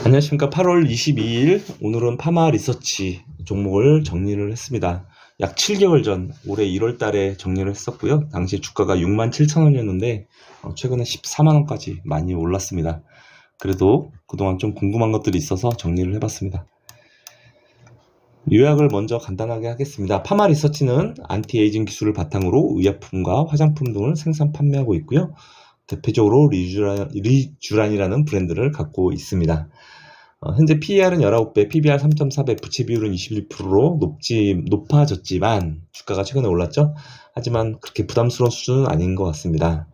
안녕하십니까. 8월 22일 오늘은 파마 리서치 종목을 정리를 했습니다. 약 7개월 전 올해 1월 달에 정리를 했었고요. 당시 주가가 67,000원이었는데 최근에 14만원까지 많이 올랐습니다. 그래도 그동안 좀 궁금한 것들이 있어서 정리를 해봤습니다. 요약을 먼저 간단하게 하겠습니다. 파마 리서치는 안티에이징 기술을 바탕으로 의약품과 화장품 등을 생산 판매하고 있고요. 대표적으로 리쥬란이라는 브랜드를 갖고 있습니다. 현재 PER은 19배, PBR 3.4배, 부채 비율은 21%로 높아졌지만 주가가 최근에 올랐죠. 하지만 그렇게 부담스러운 수준은 아닌 것 같습니다.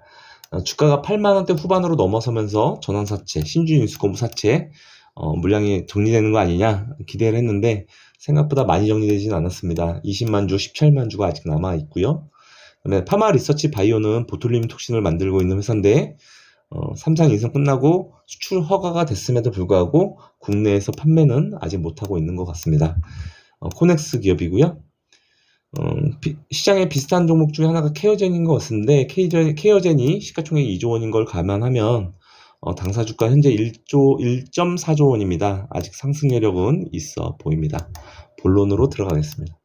주가가 8만원대 후반으로 넘어서면서 전환사채, 신주인수거부 사채 물량이 정리되는 거 아니냐 기대를 했는데 생각보다 많이 정리되지는 않았습니다. 20만 주, 17만 주가 아직 남아 있고요. 그다음에 파마 리서치 바이오는 보툴리눔 톡신을 만들고 있는 회사인데 3상 인증 끝나고 수출 허가가 됐음에도 불구하고 국내에서 판매는 아직 못하고 있는 것 같습니다. 코넥스 기업이고요. 시장에 비슷한 종목 중에 하나가 케어젠인 것 같은데 케어젠이 시가총액 2조 원인 걸 감안하면 당사 주가 현재 1.4조 원입니다. 아직 상승 여력은 있어 보입니다. 본론으로 들어가겠습니다.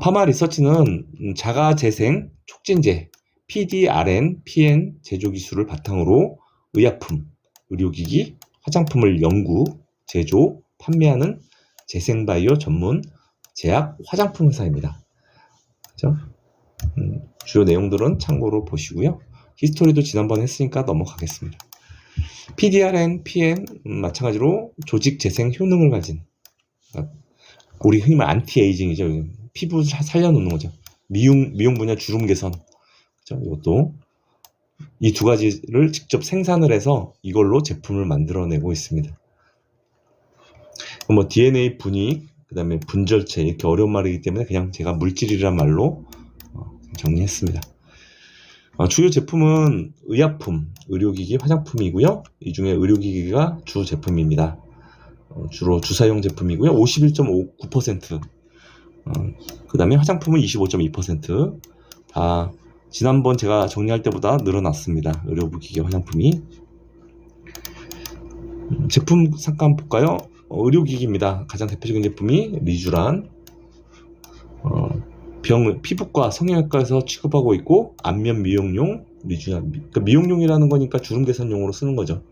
파마 리서치는 자가재생 촉진제 PDRN, PN 제조 기술을 바탕으로 의약품, 의료기기, 화장품을 연구, 제조, 판매하는 재생바이오 전문 제약 화장품 회사입니다. 그죠? 주요 내용들은 참고로 보시고요. 히스토리도 지난번에 했으니까 넘어가겠습니다. PDRN, PN 마찬가지로 조직 재생 효능을 가진 우리 흔히 말 안티에이징이죠. 피부 살려놓는 거죠. 미용 분야 주름 개선. 이것도 이 두 가지를 직접 생산을 해서 이걸로 제품을 만들어내고 있습니다. 뭐 DNA 분익, 그 다음에 분절체 이렇게 어려운 말이기 때문에 그냥 제가 물질이란 말로 정리했습니다. 주요 제품은 의약품, 의료기기, 화장품이고요. 이 중에 의료기기가 주 제품입니다. 주로 주사용 제품이고요. 51.59%. 그 다음에 화장품은 25.2%. 다 지난번 제가 정리할 때보다 늘어났습니다. 의료기기 화장품이. 제품 잠깐 볼까요? 의료기기입니다. 가장 대표적인 제품이 리쥬란. 피부과 성형외과에서 취급하고 있고 안면 미용용 리쥬란. 그러니까 미용용이라는 거니까 주름 개선용으로 쓰는 거죠.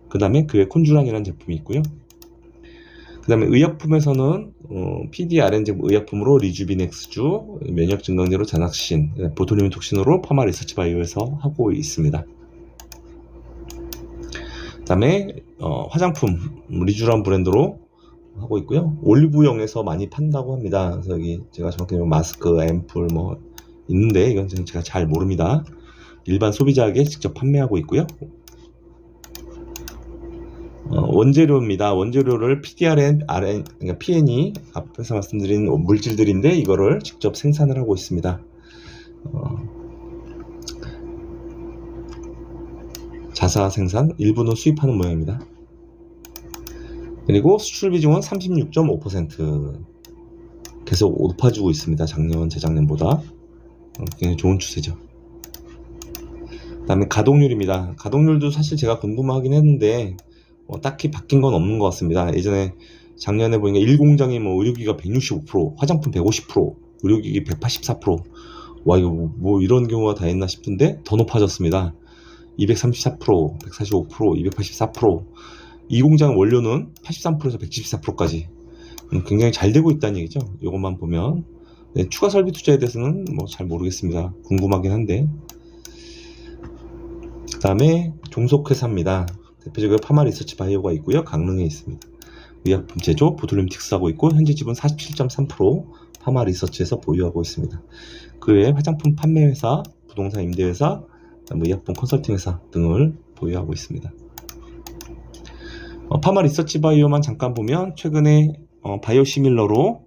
그 다음에 그에 콘주란이라는 제품이 있고요. 그 다음에 의약품에서는 PDRN 의약품으로 리주비넥스주, 면역 증강제로 자낙신, 보툴리눔 톡신으로 파마 리서치 바이오에서 하고 있습니다. 그 다음에 화장품 리쥬란 브랜드로 하고 있고요. 올리브영에서 많이 판다고 합니다. 그래서 여기 제가 정확히 마스크, 앰플 뭐 있는데 이건 제가 잘 모릅니다. 일반 소비자에게 직접 판매하고 있고요. 원재료입니다. 원재료를 PDRN, RN, 그러니까 PN이 앞에서 말씀드린 물질들인데 이거를 직접 생산을 하고 있습니다. 자사 생산, 일부는 수입하는 모양입니다. 그리고 수출 비중은 36.5%. 계속 높아지고 있습니다. 작년, 재작년보다. 굉장히 좋은 추세죠. 그 다음에 가동률입니다. 가동률도 사실 제가 궁금하긴 했는데 딱히 바뀐 건 없는 것 같습니다. 예전에 작년에 보니까 1공장이 의료기기가 165%, 화장품 150%, 의료기기 184%. 와, 이거 뭐 이런 경우가 다 있나 싶은데 더 높아졌습니다. 234%, 145%, 284%. 이 공장 원료는 83%에서 174%까지 굉장히 잘 되고 있다는 얘기죠. 이것만 보면. 네, 추가 설비 투자에 대해서는 잘 모르겠습니다. 궁금하긴 한데. 그 다음에 종속회사입니다. 대표적으로 파마 리서치 바이오가 있고요. 강릉에 있습니다. 의약품 제조, 보툴리눔 틱스하고 있고 현재 지분 47.3% 파마 리서치에서 보유하고 있습니다. 그 외에 화장품 판매회사, 부동산 임대회사, 의약품 컨설팅회사 등을 보유하고 있습니다. 파마 리서치 바이오만 잠깐 보면 최근에 바이오시밀러로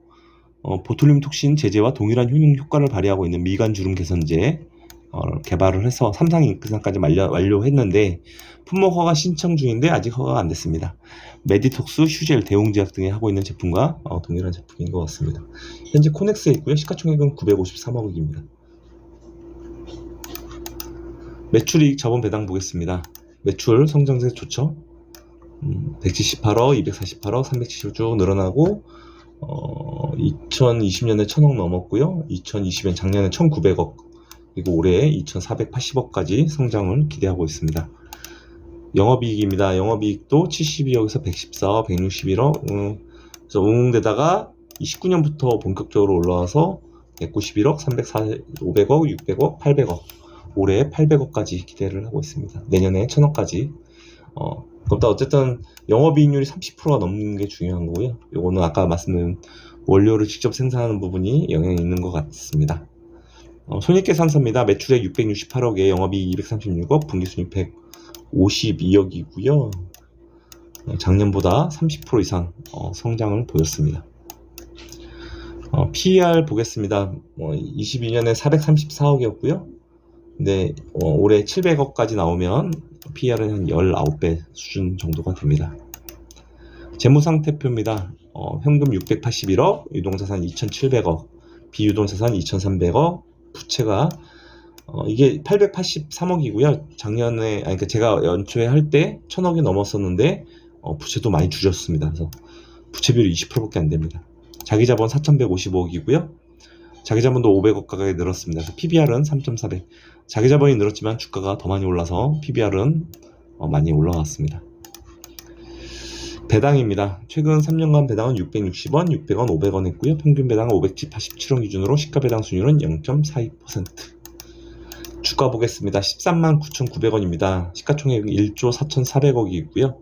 보툴리눔 톡신 제제와 동일한 효과를 발휘하고 있는 미간 주름 개선제 개발을 해서 3상 인증까지 완료했는데 품목 허가 신청 중인데 아직 허가가 안 됐습니다. 메디톡스, 휴젤, 대웅제약 등이 하고 있는 제품과 동일한 제품인 것 같습니다. 현재 코넥스에 있고요. 시가총액은 953억입니다. 매출이익 자본 배당 보겠습니다. 매출 성장세 좋죠. 178억, 248억, 370억 쭉 늘어나고 2020년에 1000억 넘었고요. 2020년 작년에 1900억, 그리고 올해 2480억까지 성장을 기대하고 있습니다. 영업이익입니다. 영업이익도 72억에서 114억, 161억, 그래서 응응대다가 29년부터 본격적으로 올라와서 191억, 500억, 600억, 800억, 올해 800억까지 기대를 하고 있습니다. 내년에 1000억까지. 그렇다 어쨌든 영업이익률이 30%가 넘는 게 중요한 거고요. 요거는 아까 말씀드린 원료를 직접 생산하는 부분이 영향이 있는 것 같습니다. 손익계산서입니다. 매출액 668억에 영업이익 236억, 분기순이익 152억이고요. 작년보다 30% 이상 성장을 보였습니다. PER 보겠습니다. 22년에 434억이었고요. 근데 올해 700억까지 나오면 PER은 한 19배 수준 정도가 됩니다. 재무상태표입니다. 현금 681억, 유동자산 2700억, 비유동자산 2300억, 부채가 이게 883억이고요. 작년에, 그러니까 제가 연초에 할 때 1000억이 넘었었는데 부채도 많이 줄였습니다. 그래서 부채 비율이 20%밖에 안 됩니다. 자기자본 4155억이고요. 자기자본도 500억 가까이 늘었습니다. 그래서 PBR은 3.4배. 자기자본이 늘었지만 주가가 더 많이 올라서 PBR은 많이 올라왔습니다. 배당입니다. 최근 3년간 배당은 660원, 600원, 500원 했고요. 평균 배당은 587원 기준으로 시가 배당 수익률은 0.42%. 주가 보겠습니다. 13만 9,900원입니다. 시가총액 1조 4,400억이고요.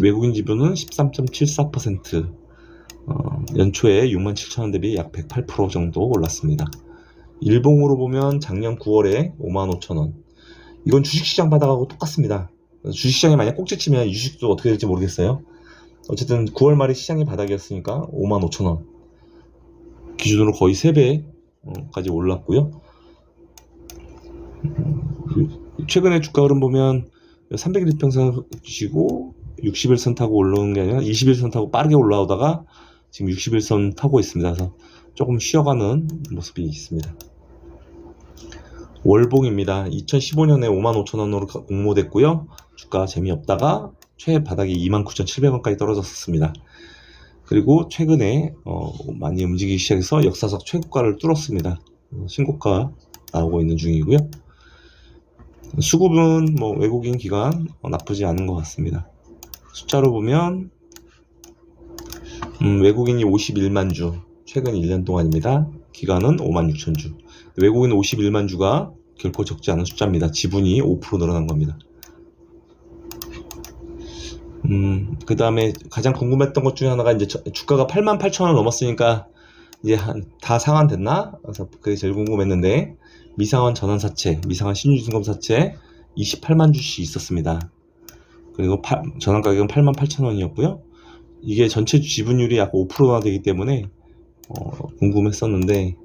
외국인 지분은 13.74%. 연초에 67,000원 대비 약 108% 정도 올랐습니다. 일봉으로 보면 작년 9월에 55,000원. 이건 주식시장 바닥하고 똑같습니다. 주식시장에 만약 꼭지치면 주식도 어떻게 될지 모르겠어요. 어쨌든 9월 말에 시장이 바닥이었으니까 55,000원 기준으로 거의 3배까지 올랐고요. 최근에 주가 흐름 보면 300일평선 주시고 60일선 타고 올라오는 게 아니라 21선 타고 빠르게 올라오다가 지금 61선 타고 있습니다. 그래서 조금 쉬어가는 모습이 있습니다. 월봉입니다. 2015년에 55,000원으로 공모됐고요. 주가 재미없다가 최애 바닥이 29,700원까지 떨어졌습니다. 그리고 최근에 많이 움직이기 시작해서 역사적 최고가를 뚫었습니다. 신고가 나오고 있는 중이고요. 수급은 외국인 기관 나쁘지 않은 것 같습니다. 숫자로 보면 외국인이 51만 주, 최근 1년 동안입니다. 기간은 56,000주. 외국인 51만 주가 결코 적지 않은 숫자입니다. 지분이 5% 늘어난 겁니다. 그 다음에 가장 궁금했던 것 중에 하나가 이제 주가가 88,000원 넘었으니까 이제 다 상환됐나? 그래서 그게 제일 궁금했는데, 미상환 전환사채, 미상환 신유증검사채 28만 주씩 있었습니다. 그리고 전환 가격은 88,000원이었고요. 이게 전체 지분율이 약 5%나 되기 때문에 궁금했었는데,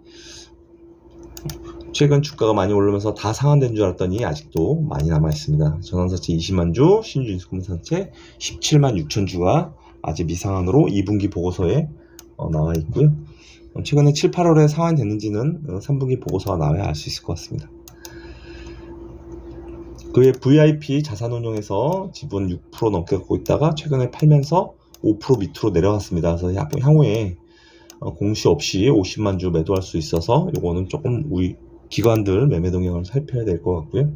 최근 주가가 많이 오르면서 다 상환된 줄 알았더니 아직도 많이 남아있습니다. 전환사채 20만 주, 신유증검사채 17만 6천 주가 아직 미상환으로 2분기 보고서에 나와 있고요. 최근에 7, 8월에 상환됐는지는 3분기 보고서가 나와야 알 수 있을 것 같습니다. 그의 VIP 자산운용에서 지분 6% 넘게 갖고 있다가 최근에 팔면서 5% 밑으로 내려갔습니다. 그래서 향후에 공시 없이 50만 주 매도할 수 있어서 요거는 조금 기관들 매매 동향을 살펴야 될 것 같고요.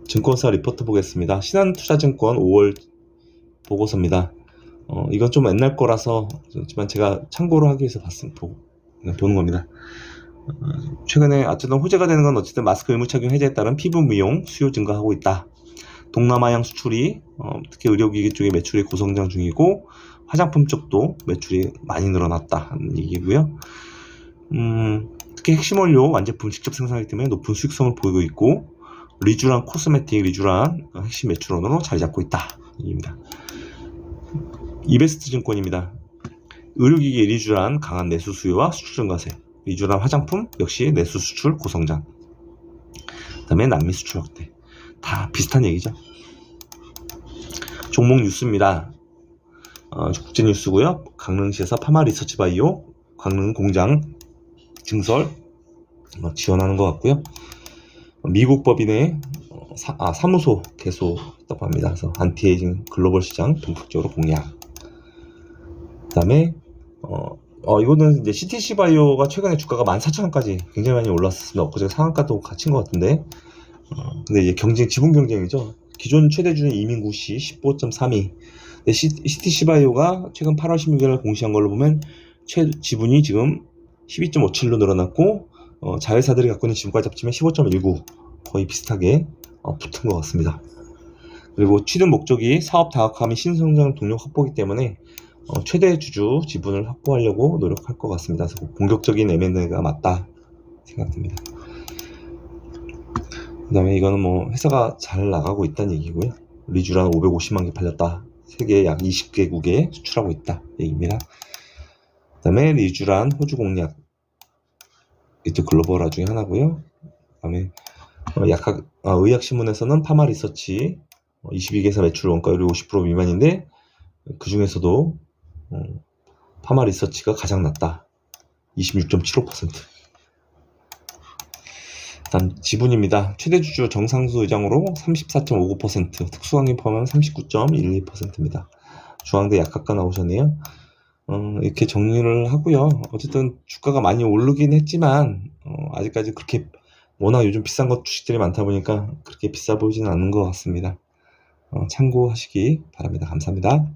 증권사 리포트 보겠습니다. 신한투자증권 5월 보고서입니다. 이건 좀 옛날 거라서 그렇지만 제가 참고로 하기 위해서 보는 겁니다. 최근에 어쨌든 호재가 되는 건 어쨌든 마스크 의무 착용 해제에 따른 피부 미용 수요 증가하고 있다. 동남아향 수출이 특히 의료기기 쪽에 매출이 고성장 중이고 화장품 쪽도 매출이 많이 늘어났다 하는 얘기고요. 특히 핵심 원료 완제품 직접 생산하기 때문에 높은 수익성을 보이고 있고, 리쥬란 코스메틱 리쥬란 핵심 매출원으로 자리 잡고 있다 얘기입니다. 이베스트 증권입니다. 의료기기 리쥬란 강한 내수 수요와 수출 증가세, 리쥬란 화장품 역시 내수 수출 고성장, 그 다음에 남미 수출 확대, 다 비슷한 얘기죠. 종목 뉴스입니다. 국제 뉴스고요. 강릉시에서 파마 리서치 바이오 강릉 공장 증설 지원하는 것 같고요. 미국 법인의 사무소 개소했다고 합니다. 그래서 안티에이징 글로벌 시장 본격적으로 공략. 그다음에 이거는 이제 CTC 바이오가 최근에 주가가 14,000원까지 굉장히 많이 올랐습니다. 엊그제 상한가도 갇힌 것 같은데, 근데 이제 지분 경쟁이죠. 기존 최대 주주는 이민구씨 15.32. 근데 CTC 바이오가 최근 8월 16일 공시한 걸로 보면 지분이 지금 12.57로 늘어났고, 자회사들이 갖고 있는 지분까지 합치면 15.19, 거의 비슷하게 붙은 것 같습니다. 그리고 취득 목적이 사업 다각화 및 신성장 동력 확보이기 때문에 최대 주주 지분을 확보하려고 노력할 것 같습니다. 그래서 공격적인 M&A가 맞다 생각됩니다. 그 다음에 이거는 뭐 회사가 잘 나가고 있다는 얘기고요. 리쥬란 550만 개 팔렸다. 세계 약 20개국에 수출하고 있다 얘기입니다. 그 다음에 리쥬란 호주 공략, 이것도 글로벌화 중에 하나고요. 그 다음에 의학신문에서는 파마 리서치 22개사 매출 원가율이 50% 미만인데 그 중에서도 파마 리서치가 가장 낮다. 26.75%. 일단 지분입니다. 최대 주주 정상수 의장으로 34.59%, 특수강의 포함하면 39.12%입니다. 중앙대 약학과 나오셨네요. 이렇게 정리를 하고요. 어쨌든 주가가 많이 오르긴 했지만 아직까지 그렇게 워낙 요즘 비싼 것 주식들이 많다 보니까 그렇게 비싸 보이지는 않는 것 같습니다. 참고하시기 바랍니다. 감사합니다.